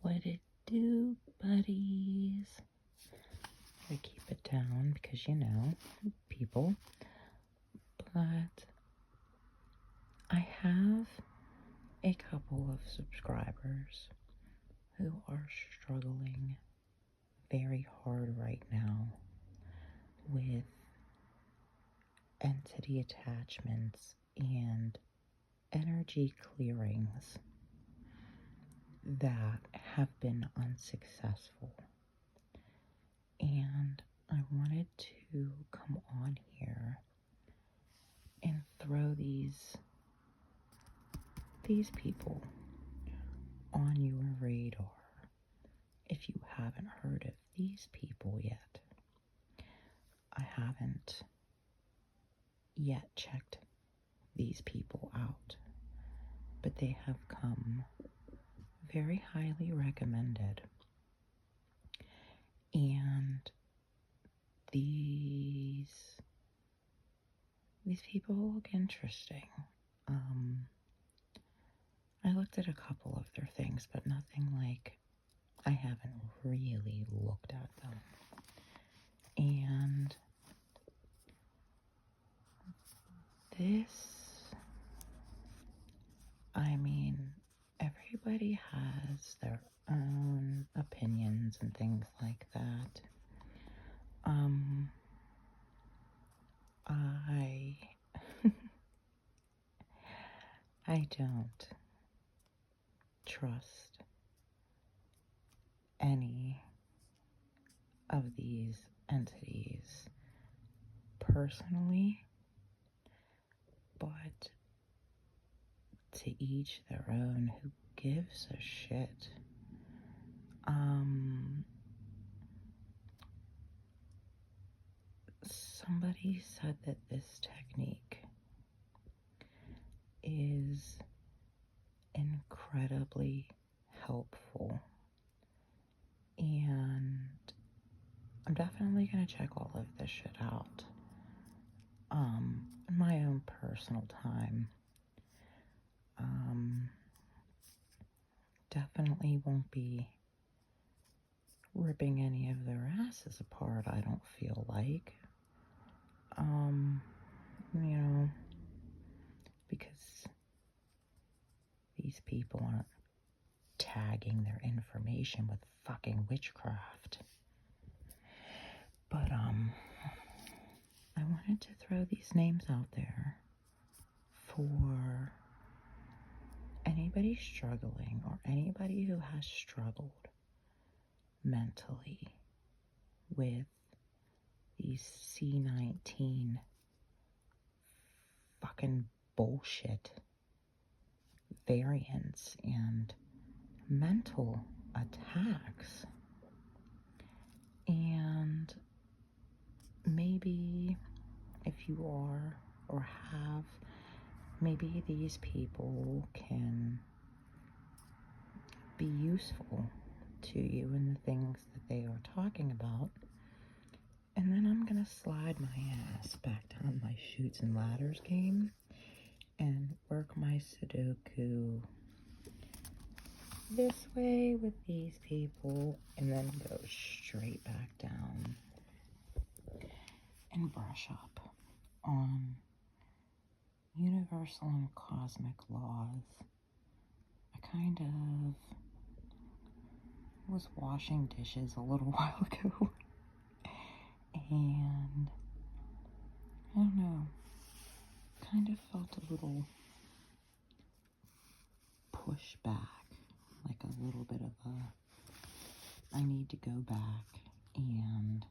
What it do, buddies? I keep it down because, people. But I have a couple of subscribers who are struggling very hard right now with entity attachments and energy clearings that have been unsuccessful. And I wanted to come on here and throw these people on your radar if you haven't heard of these people yet. I haven't yet checked these people out, but they have come very highly recommended. And these people look interesting. I looked at a couple of their things, but nothing like I haven't really looked at them. And everybody has their own opinions and things like that. I don't trust any of these entities personally, but to each their own. Who gives a shit? Somebody said that this technique is incredibly helpful, and I'm definitely going to check all of this shit out in my own personal time. Definitely won't be ripping any of their asses apart, I don't feel like. Because these people aren't tagging their information with fucking witchcraft. But, I wanted to throw these names out there for anybody struggling or anybody who has struggled mentally with these C19 fucking bullshit variants and mental attacks. And maybe if you are or have, maybe these people can be useful to you in the things that they are talking about. And then I'm gonna slide my ass back down my Chutes and Ladders game and work my Sudoku this way with these people, and then go straight back down and brush up on universal and cosmic laws. I kind of was washing dishes a little while ago, and I don't know, kind of felt a little pushback, like a little bit of I need to go back and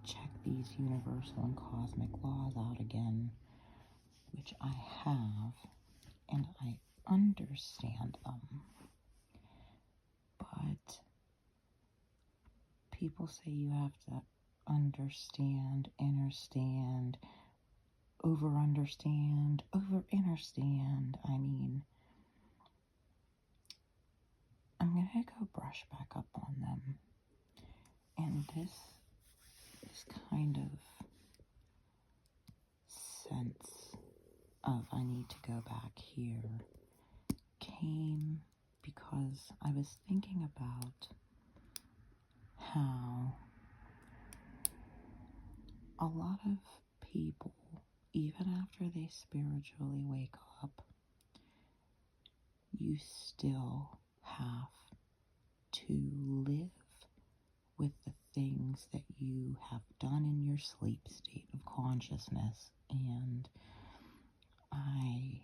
check these universal and cosmic laws out again, which I have, and I understand them. But people say you have to understand, understand, over-understand, over-understand. I mean, I'm going to go brush back up on them. And this kind of sense of I need to go back here came because I was thinking about how a lot of people, even after they spiritually wake up, you still have to live with the things that you have done in your sleep state of consciousness. And I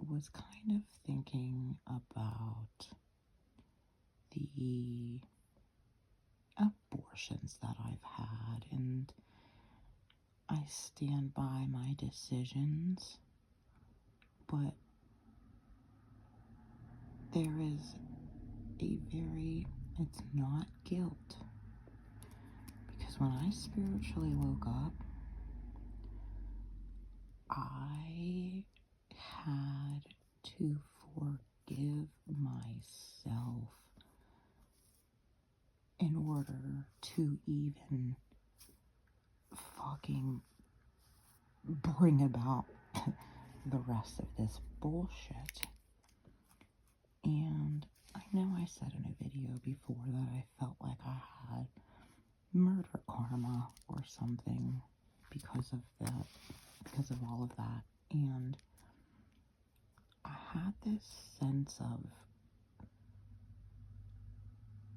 was kind of thinking about the abortions that I've had, and I stand by my decisions, but there is it's not guilt, because when I spiritually woke up, I had to forgive myself in order to even fucking bring about the rest of this bullshit. And I know I said in a video before that I felt like I had murder karma or something because of all of that. And I had this sense of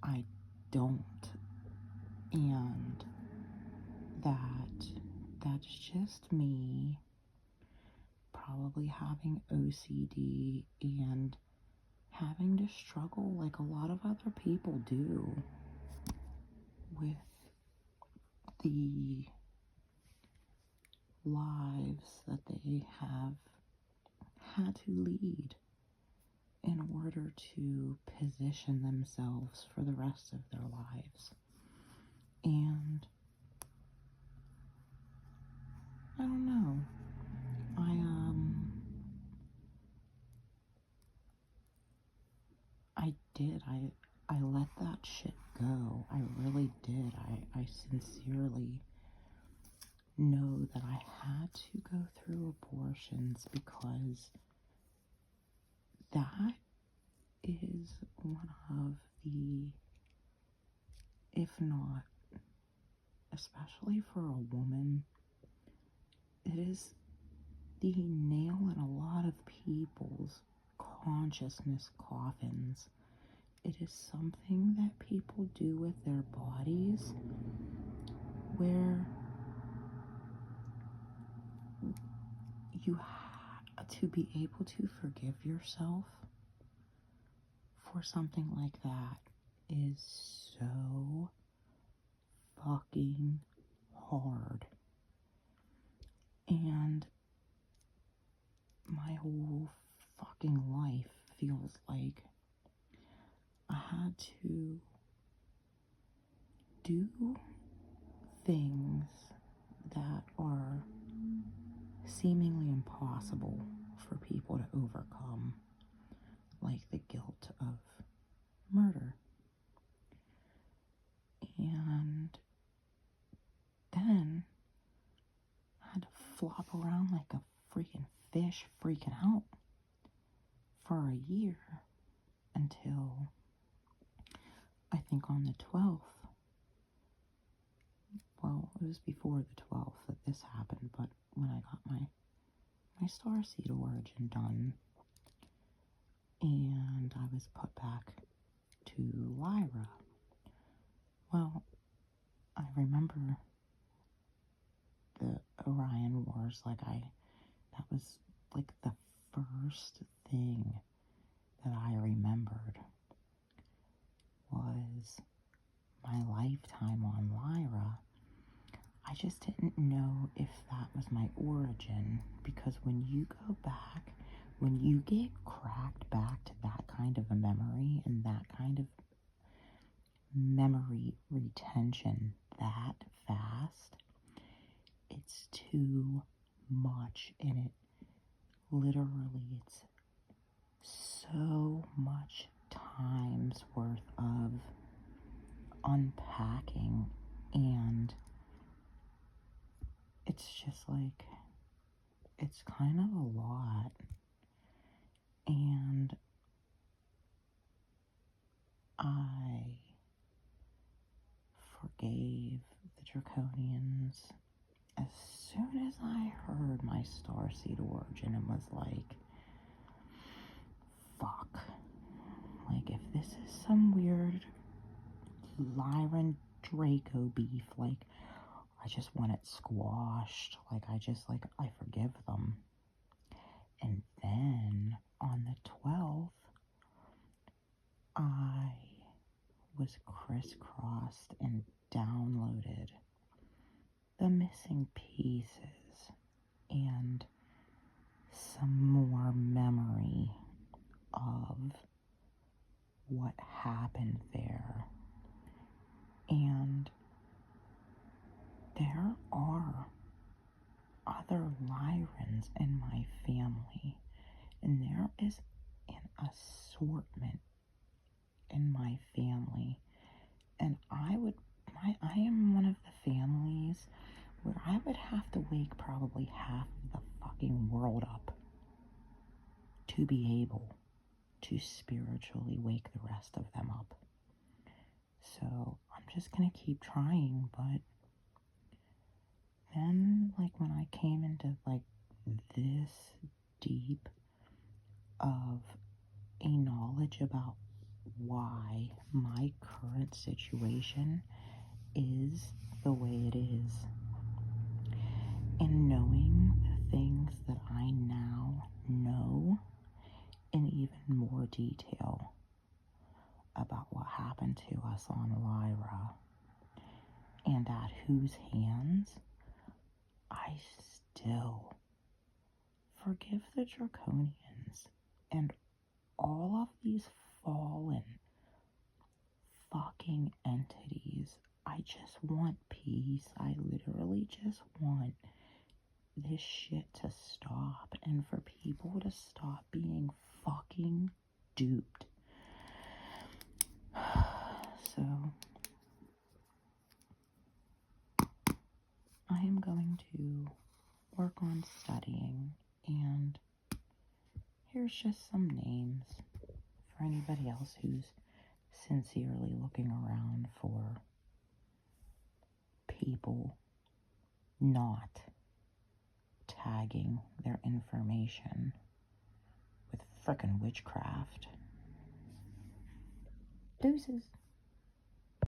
I don't, and that's just me probably having OCD and having to struggle like a lot of other people do with the lives that they have had to lead in order to position themselves for the rest of their lives. And I don't know. I let that shit go. I really did. I sincerely know that I had to go through abortions because that is one of the, if not, especially for a woman, it is the nail in a lot of people's consciousness coffins. It is something that people do with their bodies where you have to be able to forgive yourself for something like that is so fucking hard. And my whole fucking life feels like I had to do things that are seemingly impossible for people to overcome, like the guilt of murder. And then I had to flop around like a freaking fish freaking out for a year until I think on the 12th. Well, it was before the 12th that this happened, but when I got my starseed origin done and I was put back to Lyra. Well, I remember the Orion Wars, that was like the first thing that I remembered was my lifetime on Lyra. I just didn't know if that was my origin, because when you go back, when you get cracked back to that kind of a memory and that kind of memory retention that fast, it's too much, and it literally, it's so much time's worth of unpacking, and it's just like, it's kind of a lot. And forgave the Draconians as soon as I heard my starseed origin and was like, fuck. Like, if this is some weird Lyran Draco beef, like, I just want it squashed. Like, I forgive them. And then on the 12th, I was crisscrossed and downloaded the missing pieces and some more memory of what happened there. And there are other Lyrans in my family, and there is an assortment in my family, and I am one of the families where I would have to wake probably half of the fucking world up to be able to spiritually wake the rest of them up. So I'm just gonna keep trying. But then, like, when I came into like this deep of a knowledge about why my current situation is the way it is, and knowing the things that I now know in even more detail about what happened to us on Lyra, and at whose hands I still forgive the Draconians and all of these fallen fucking entities. I just want peace. I literally just want this shit to stop, and for people to stop being fucking duped. So I am going to work on studying, and here's just some names for anybody else who's sincerely looking around for people not tagging their information with frickin' witchcraft. Deuces.